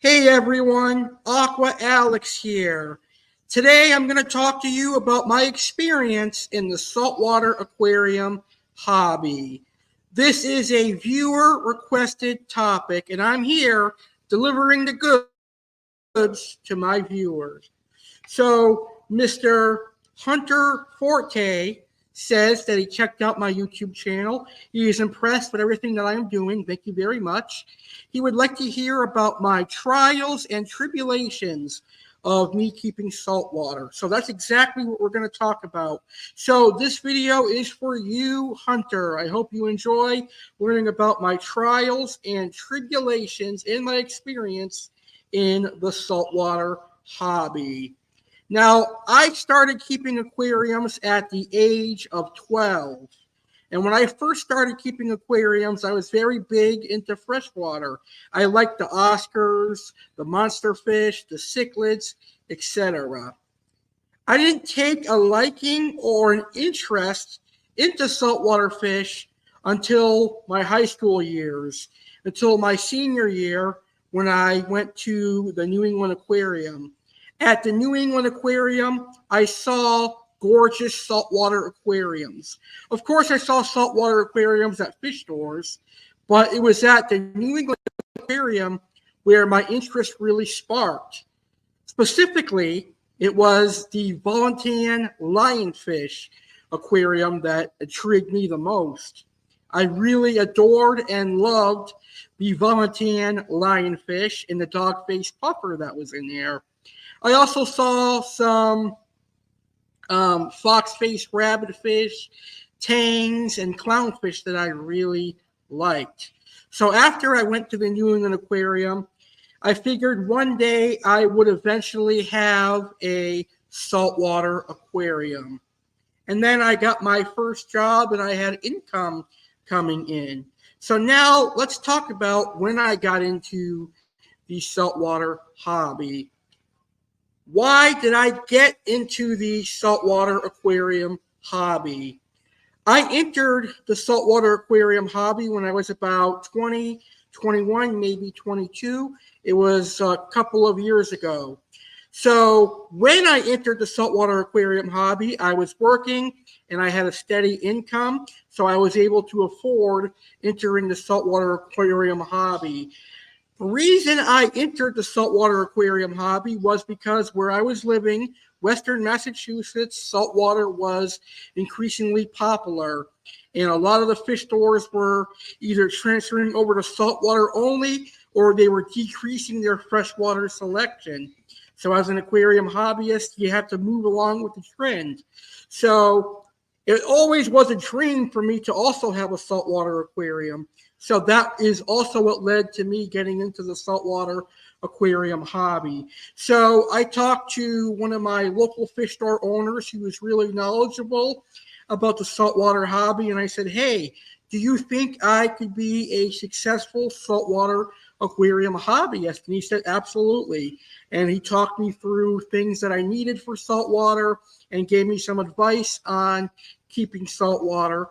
Hey everyone, Aqua Alex here. Today I'm going to talk to you about my experience in the saltwater aquarium hobby. This is a viewer requested topic and I'm here delivering the goods to my viewers. So Mr. Hunter Forte says that he checked out my YouTube channel. He is impressed with everything that I am doing. Thank you very much. He would like to hear about my trials and tribulations of me keeping salt water. So that's exactly what we're going to talk about. So this video is for you, Hunter. I hope you enjoy learning about my trials and tribulations in my experience in the saltwater hobby. Now, I started keeping aquariums at the age of 12. And when I first started keeping aquariums, I was very big into freshwater. I liked the Oscars, the monster fish, the cichlids, etc. I didn't take a liking or an interest into saltwater fish until my high school years, until my senior year when I went to the New England Aquarium. At the New England Aquarium, I saw gorgeous saltwater aquariums. Of course, I saw saltwater aquariums at fish stores, but it was at the New England Aquarium where my interest really sparked. Specifically, it was the Voluntean lionfish aquarium that intrigued me the most. I really adored and loved the Voluntean lionfish and the dog-faced puffer that was in there. I also saw some fox-faced rabbitfish, tangs, and clownfish that I really liked. So after I went to the New England Aquarium, I figured one day I would eventually have a saltwater aquarium. And then I got my first job and I had income coming in. So now let's talk about when I got into the saltwater hobby. Why did I get into the saltwater aquarium hobby? I entered the saltwater aquarium hobby when I was about 20, 21, maybe 22. It was a couple of years ago. So when I entered the saltwater aquarium hobby, I was working and I had a steady income. So I was able to afford entering the saltwater aquarium hobby. The reason I entered the saltwater aquarium hobby was because where I was living, Western Massachusetts, saltwater was increasingly popular. And a lot of the fish stores were either transferring over to saltwater only or they were decreasing their freshwater selection. So as an aquarium hobbyist, you have to move along with the trend. So it always was a dream for me to also have a saltwater aquarium. So that is also what led to me getting into the saltwater aquarium hobby. So I talked to one of my local fish store owners who was really knowledgeable about the saltwater hobby. And I said, hey, do you think I could be a successful saltwater aquarium hobbyist? And he said, absolutely. And he talked me through things that I needed for saltwater and gave me some advice on keeping saltwater.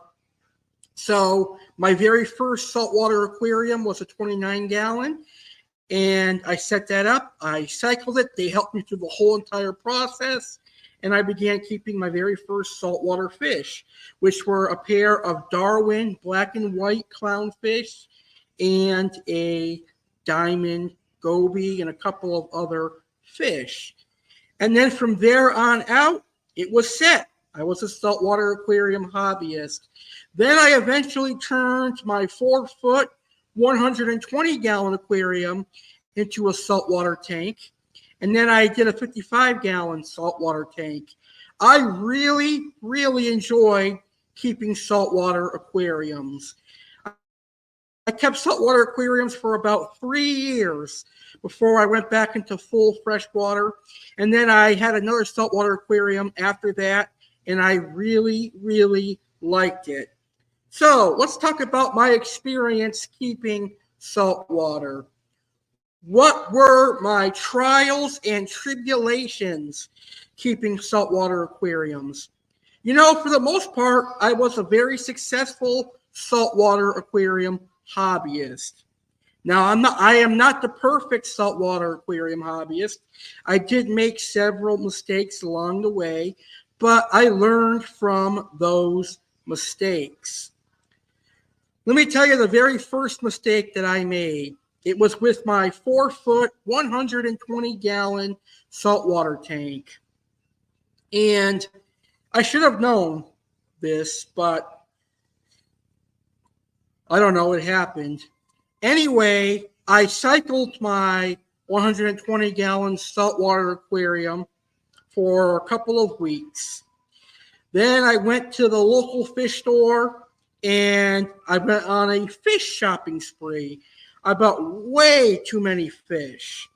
So my very first saltwater aquarium was a 29-gallon, and I set that up. I cycled it. They helped me through the whole entire process, and I began keeping my very first saltwater fish, which were a pair of Darwin black and white clownfish and a diamond goby and a couple of other fish. And then from there on out, it was set. I was a saltwater aquarium hobbyist. Then I eventually turned my 4-foot, 120-gallon aquarium into a saltwater tank. And then I did a 55-gallon saltwater tank. I really, really enjoy keeping saltwater aquariums. I kept saltwater aquariums for about 3 years before I went back into full freshwater. And then I had another saltwater aquarium after that, and I really, really liked it. So let's talk about my experience keeping saltwater. What were my trials and tribulations keeping saltwater aquariums? You know, for the most part, I was a very successful saltwater aquarium hobbyist. Now, I am not the perfect saltwater aquarium hobbyist. I did make several mistakes along the way, but I learned from those mistakes. Let me tell you the very first mistake that I made. It was with my 4-foot, 120-gallon saltwater tank. And I should have known this, but I don't know, it happened. Anyway, I cycled my 120-gallon saltwater aquarium for a couple of weeks. Then I went to the local fish store and I went on a fish shopping spree. I bought way too many fish,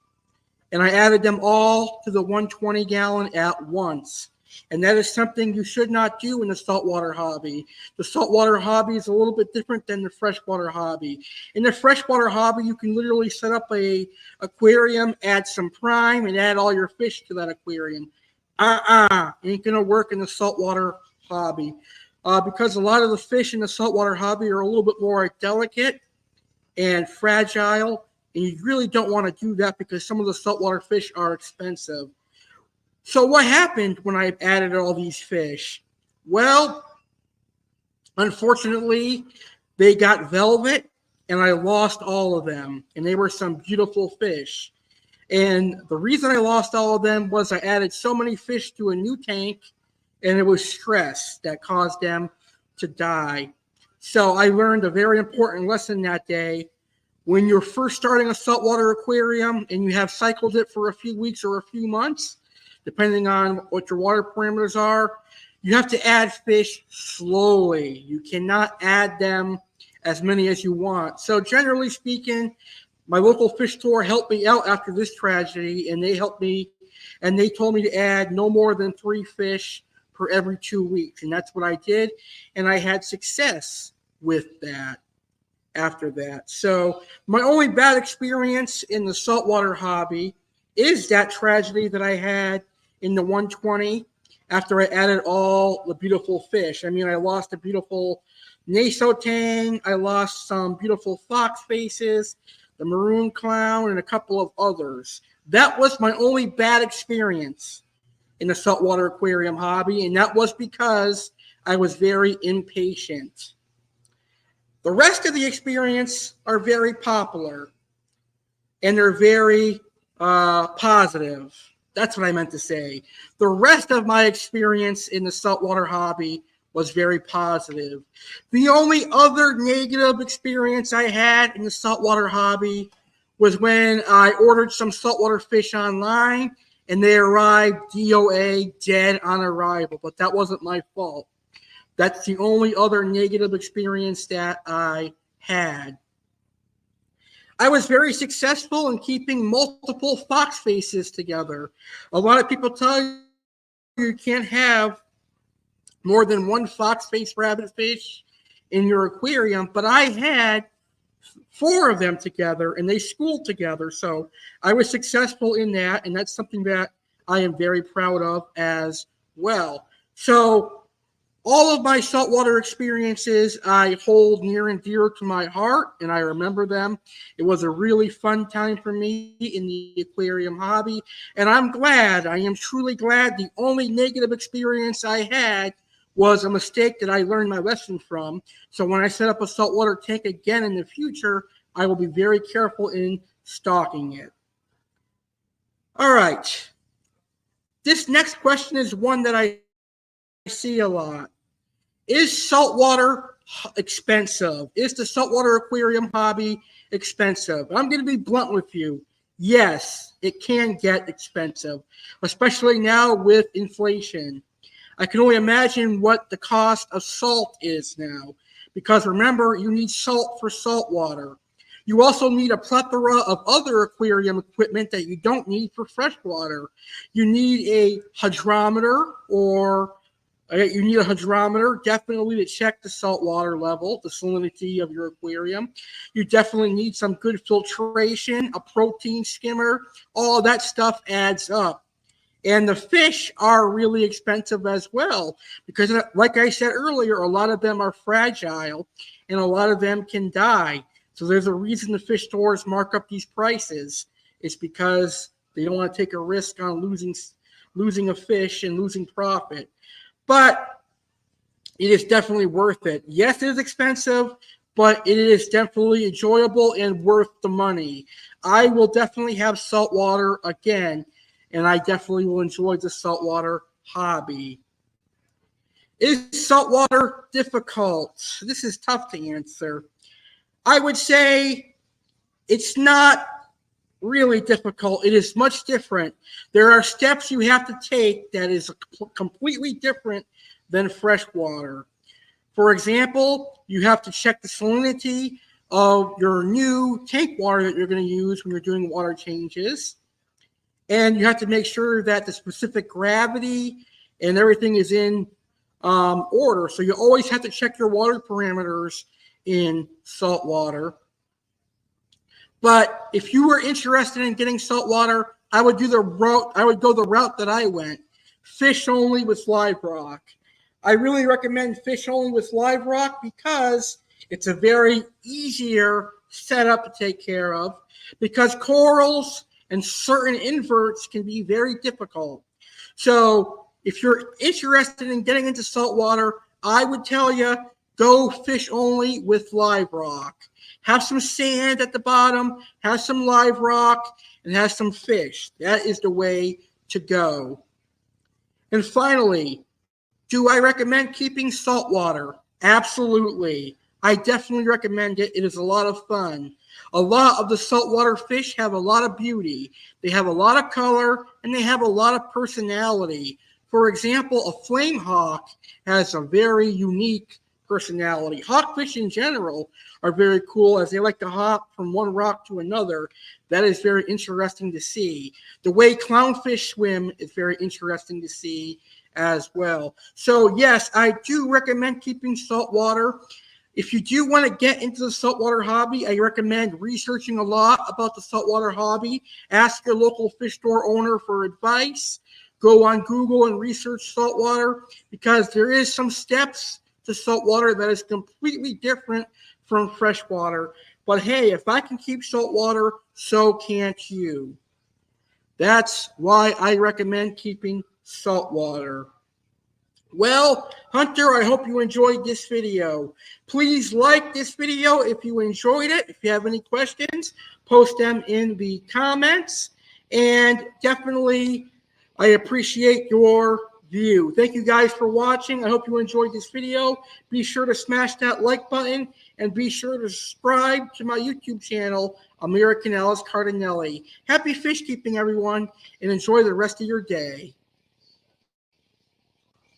and I added them all to the 120-gallon at once. And that is something you should not do in the saltwater hobby. The saltwater hobby is a little bit different than the freshwater hobby. In the freshwater hobby, you can literally set up a aquarium, add some prime, and add all your fish to that aquarium. Ain't gonna work in the saltwater hobby. Because a lot of the fish in the saltwater hobby are a little bit more delicate and fragile, and you really don't want to do that because some of the saltwater fish are expensive. So what happened when I added all these fish? Well, unfortunately, they got velvet, and I lost all of them, and they were some beautiful fish. And the reason I lost all of them was I added so many fish to a new tank, and it was stress that caused them to die. So I learned a very important lesson that day. When you're first starting a saltwater aquarium and you have cycled it for a few weeks or a few months, depending on what your water parameters are, you have to add fish slowly. You cannot add them as many as you want. So generally speaking, my local fish store helped me out after this tragedy, and they helped me, and they told me to add no more than 3 fish per every 2 weeks. And that's what I did, and I had success with that after that. So my only bad experience in the saltwater hobby is that tragedy that I had in the 120 after I added all the beautiful fish. I mean, I lost a beautiful naso tang, I lost some beautiful fox faces, the maroon clown, and a couple of others. That was my only bad experience in the saltwater aquarium hobby, and that was because I was very impatient. The rest of the experience are very popular, and they're very positive. That's what I meant to say. The rest of my experience in the saltwater hobby was very positive. The only other negative experience I had in the saltwater hobby was when I ordered some saltwater fish online and they arrived DOA, dead on arrival, but that wasn't my fault. That's the only other negative experience that I had. I was very successful in keeping multiple fox faces together. A lot of people tell you can't have more than one fox face rabbit fish in your aquarium, but I had 4 of them together and they schooled together. So I was successful in that, and that's something that I am very proud of as well. So all of my saltwater experiences I hold near and dear to my heart, and I remember them. It was a really fun time for me in the aquarium hobby, and I am truly glad the only negative experience I had was a mistake that I learned my lesson from. So when I set up a saltwater tank again in the future, I will be very careful in stocking it. All right. This next question is one that I see a lot. Is saltwater expensive? Is the saltwater aquarium hobby expensive? I'm going to be blunt with you. Yes, it can get expensive, especially now with inflation. I can only imagine what the cost of salt is now, because remember, you need salt for saltwater. You also need a plethora of other aquarium equipment that you don't need for freshwater. You need a hydrometer definitely to check the saltwater level, the salinity of your aquarium. You definitely need some good filtration, a protein skimmer. All of that stuff adds up. And the fish are really expensive as well because, like I said earlier, a lot of them are fragile and a lot of them can die. So there's a reason the fish stores mark up these prices. It's because they don't want to take a risk on losing a fish and losing profit. But it is definitely worth it. Yes, it is expensive, but it is definitely enjoyable and worth the money. I will definitely have saltwater again, and I definitely will enjoy the saltwater hobby. Is saltwater difficult? This is tough to answer. I would say it's not really difficult. It is much different. There are steps you have to take that is completely different than freshwater. For example, you have to check the salinity of your new tank water that you're going to use when you're doing water changes. And you have to make sure that the specific gravity and everything is in order. So you always have to check your water parameters in salt water. But if you were interested in getting salt water, I would go the route that I went. Fish only with live rock. I really recommend fish only with live rock because it's a very easier setup to take care of, because corals and certain inverts can be very difficult. So if you're interested in getting into saltwater, I would tell you, go fish only with live rock. Have some sand at the bottom, have some live rock, and have some fish. That is the way to go. And finally, do I recommend keeping saltwater? Absolutely. I definitely recommend it. It is a lot of fun. A lot of the saltwater fish have a lot of beauty. They have a lot of color, and they have a lot of personality. For example, a flame hawk has a very unique personality. Hawkfish in general are very cool, as they like to hop from one rock to another. That is very interesting to see. The way clownfish swim is very interesting to see as well. So yes, I do recommend keeping saltwater. If you do want to get into the saltwater hobby, I recommend researching a lot about the saltwater hobby. Ask your local fish store owner for advice. Go on Google and research saltwater, because there is some steps to saltwater that is completely different from freshwater. But hey, if I can keep saltwater, so can't you. That's why I recommend keeping saltwater. Well, Hunter, I hope you enjoyed this video. Please like this video if you enjoyed it. If you have any questions, post them in the comments. And definitely, I appreciate your view. Thank you guys for watching. I hope you enjoyed this video. Be sure to smash that like button, and be sure to subscribe to my YouTube channel, American Alice Cardinale. Happy fish keeping, everyone, and enjoy the rest of your day.